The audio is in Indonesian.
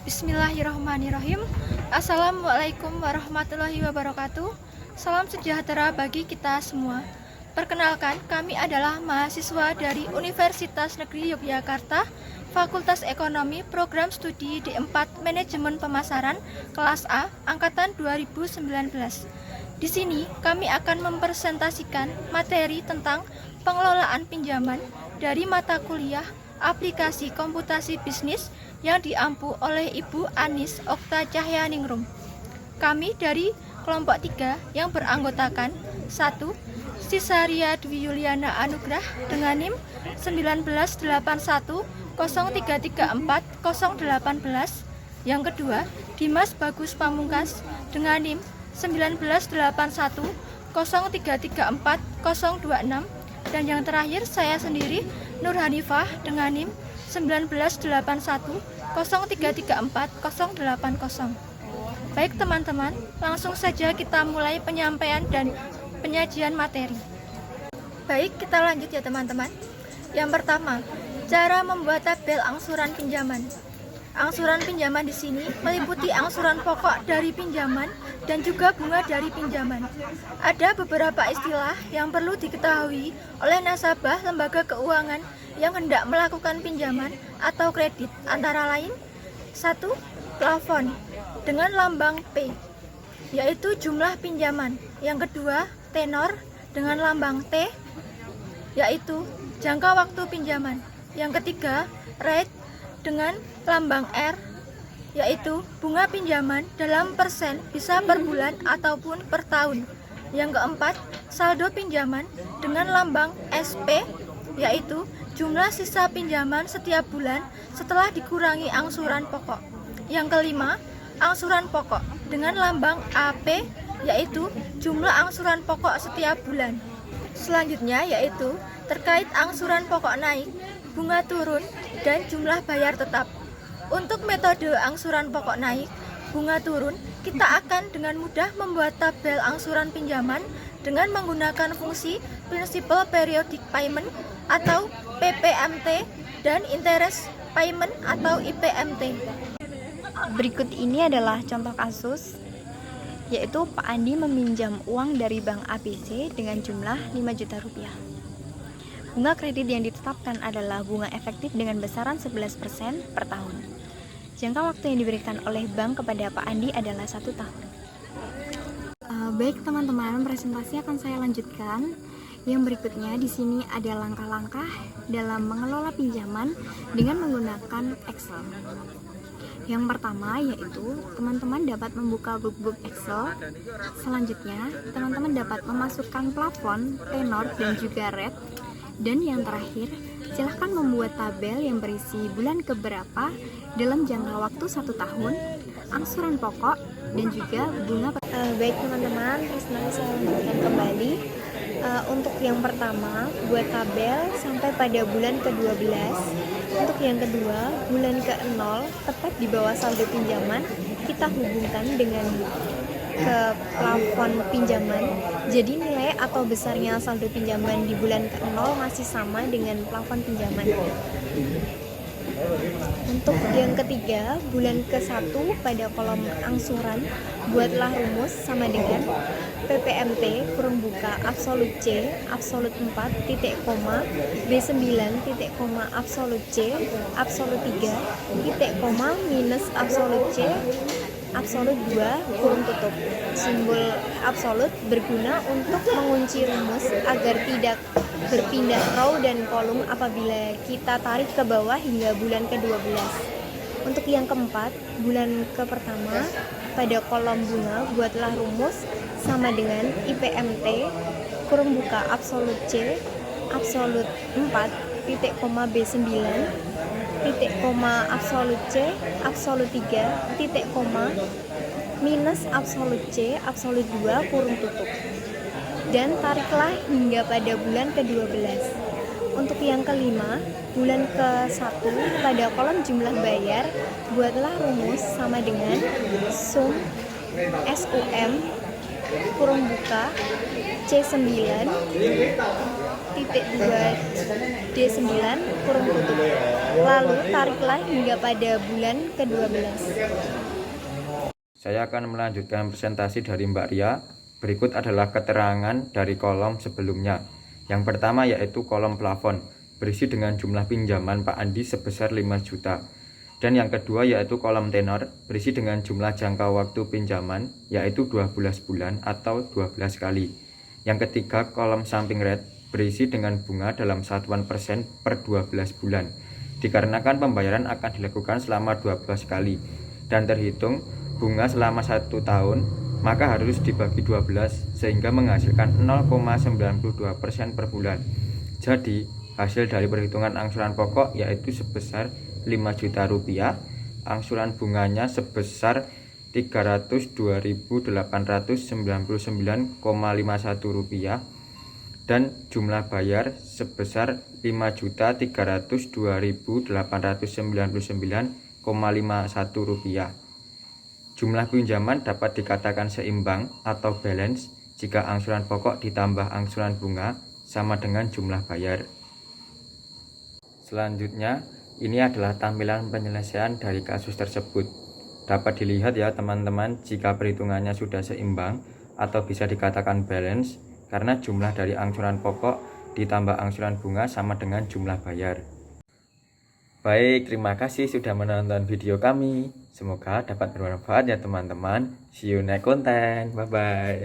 Bismillahirrahmanirrahim. Assalamualaikum warahmatullahi wabarakatuh. Salam sejahtera bagi kita semua. Perkenalkan, kami adalah mahasiswa dari Universitas Negeri Yogyakarta, Fakultas Ekonomi, Program Studi D4 Manajemen Pemasaran, kelas A, angkatan 2019. Di sini kami akan mempresentasikan materi tentang pengelolaan pinjaman dari mata kuliah Aplikasi Komputasi Bisnis yang diampu oleh Ibu Anis Okta Cahyaningrum. Kami dari kelompok 3 yang beranggotakan 1. Sisaria Dwi Yuliana Anugrah dengan NIM 198103340818. Yang kedua, Dimas Bagus Pamungkas dengan NIM 198103340626. Dan yang terakhir, saya sendiri Nur Hanifah dengan NIM 198103340880. Baik teman-teman, langsung saja kita mulai penyampaian dan penyajian materi. Baik, kita lanjut ya teman-teman. Yang pertama, cara membuat tabel angsuran pinjaman. Angsuran pinjaman di sini meliputi angsuran pokok dari pinjaman dan juga bunga dari pinjaman. Ada beberapa istilah yang perlu diketahui oleh nasabah lembaga keuangan yang hendak melakukan pinjaman atau kredit, antara lain 1. Plafon dengan lambang P, yaitu jumlah pinjaman. Yang kedua, tenor dengan lambang T, yaitu jangka waktu pinjaman. Yang ketiga, rate dengan lambang R, yaitu bunga pinjaman dalam persen, bisa per bulan ataupun per tahun. Yang keempat, saldo pinjaman dengan lambang SP, yaitu jumlah sisa pinjaman setiap bulan setelah dikurangi angsuran pokok. Yang kelima, angsuran pokok dengan lambang AP, yaitu jumlah angsuran pokok setiap bulan. Selanjutnya yaitu terkait angsuran pokok naik, bunga turun, dan jumlah bayar tetap. Untuk metode angsuran pokok naik, bunga turun, kita akan dengan mudah membuat tabel angsuran pinjaman dengan menggunakan fungsi Principal Periodic Payment atau PPMT dan Interest Payment atau IPMT. Berikut ini adalah contoh kasus, yaitu Pak Andi meminjam uang dari Bank ABC dengan jumlah 5 juta rupiah. Bunga kredit yang ditetapkan adalah bunga efektif dengan besaran 11% per tahun. Jangka waktu yang diberikan oleh bank kepada Pak Andi adalah 1 tahun. Baik teman-teman, presentasi akan saya lanjutkan. Yang berikutnya di sini ada langkah-langkah dalam mengelola pinjaman dengan menggunakan Excel. Yang pertama yaitu teman-teman dapat membuka book Excel. Selanjutnya, teman-teman dapat memasukkan plafon, tenor, dan juga rate. Dan yang terakhir, silahkan membuat tabel yang berisi bulan keberapa dalam jangka waktu 1 tahun, angsuran pokok, dan juga bunga. Baik teman-teman, presentasi saya lanjutkan kembali. Untuk yang pertama, buat tabel sampai pada bulan ke-12. Untuk yang kedua, bulan ke-0, tepat di bawah saldo pinjaman, kita hubungkan dengan ke plafon pinjaman. Jadi nilai atau besarnya saldo pinjaman di bulan ke-0 masih sama dengan plafon pinjaman. Untuk yang ketiga, bulan ke-1 pada kolom angsuran, buatlah rumus sama dengan PPMT kurung buka absolut C absolut 4 titik koma B9 titik koma absolut C absolut 3 titik koma minus absolut C absolut 2 kurung tutup. Simbol absolut berguna untuk mengunci rumus agar tidak berpindah row dan kolom apabila kita tarik ke bawah hingga bulan ke-12. Untuk yang keempat, bulan ke-pertama, pada kolom bunga buatlah rumus sama dengan IPMT kurung buka absolut C absolut 4 titik koma B9 titik koma absolut C absolut 3 titik koma minus absolut C absolut 2 kurung tutup, dan tariklah hingga pada bulan ke-12. Untuk yang kelima, bulan ke-1 pada kolom jumlah bayar buatlah rumus sama dengan sum SUM kurung buka C9 D9 kurung tutup. Lalu tariklah hingga pada bulan ke-12. Saya akan melanjutkan presentasi dari Mbak Ria. Berikut adalah keterangan dari kolom sebelumnya. Yang pertama yaitu kolom plafon, berisi dengan jumlah pinjaman Pak Andi sebesar 5 juta. Dan yang kedua yaitu kolom tenor, berisi dengan jumlah jangka waktu pinjaman, yaitu 12 bulan atau 12 kali. Yang ketiga kolom samping rate, berisi dengan bunga dalam satuan persen per 12 bulan. Dikarenakan pembayaran akan dilakukan selama 12 kali dan terhitung bunga selama 1 tahun, maka harus dibagi 12 sehingga menghasilkan 0,92% per bulan. Jadi hasil dari perhitungan angsuran pokok yaitu sebesar 5 juta rupiah, angsuran bunganya sebesar 302.899,51 rupiah, dan jumlah bayar sebesar 5.302.899,51 rupiah. Jumlah pinjaman dapat dikatakan seimbang atau balance jika angsuran pokok ditambah angsuran bunga sama dengan jumlah bayar. Selanjutnya, ini adalah tampilan penyelesaian dari kasus tersebut. Dapat dilihat ya teman-teman, jika perhitungannya sudah seimbang atau bisa dikatakan balance karena jumlah dari angsuran pokok ditambah angsuran bunga sama dengan jumlah bayar. Baik, terima kasih sudah menonton video kami. Semoga dapat bermanfaat ya teman-teman. See you next content. Bye-bye.